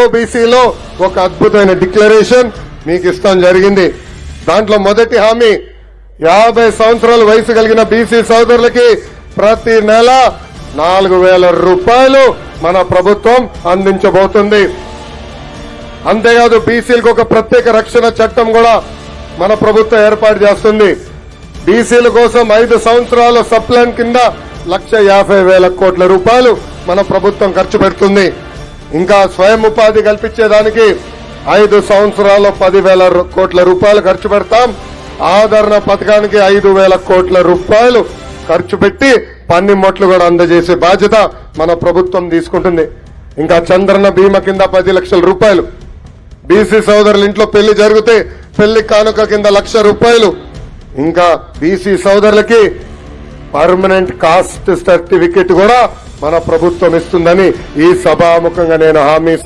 ఓబీసీలో ఒక అద్భుతమైన డిక్లరేషన్ మీకు ఇస్తాం జరిగింది. దాంట్లో మొదటి హామీ 50 సంవత్సరాల వయసు కలిగిన బీసీ సోదరులకి ప్రతి నెల 4,000 రూపాయలు మన ప్రభుత్వం అందించబోతుంది. అంతేకాదు బీసీలకు ఒక ప్రత్యేక రక్షణ చట్టం కూడా మన ప్రభుత్వం ఏర్పాటు చేస్తుంది. బీసీల కోసం 5 సంవత్సరాల సప్లాన్ కింద 1,50,000 కోట్ల రూపాయలు మన ప్రభుత్వం ఖర్చు పెడుతుంది. ఇంకా స్వయం ఉపాధి కల్పించేదానికి 5 సంవత్సరాల్లో 10,000 కోట్ల రూపాయలు ఖర్చు పెడతాం. ఆదరణ పథకానికి 5,000 కోట్ల రూపాయలు ఖర్చు పెట్టి పన్నిమొట్లు కూడా అందజేసే బాధ్యత మన ప్రభుత్వం తీసుకుంటుంది. ఇంకా చంద్రన్న బీమా కింద 10 లక్షల రూపాయలు, బీసీ సోదరుల ఇంట్లో పెళ్లి జరిగితే పెళ్లి కానుక కింద 1,00,000 రూపాయలు, ఇంకా బీసీ సోదరులకి పర్మనెంట్ కాస్ట్ సర్టిఫికెట్ కూడా మన ప్రభుత్వం ఇస్తుందని ఈ సభాముఖంగా నేను హామీ ఇస్తున్నాను.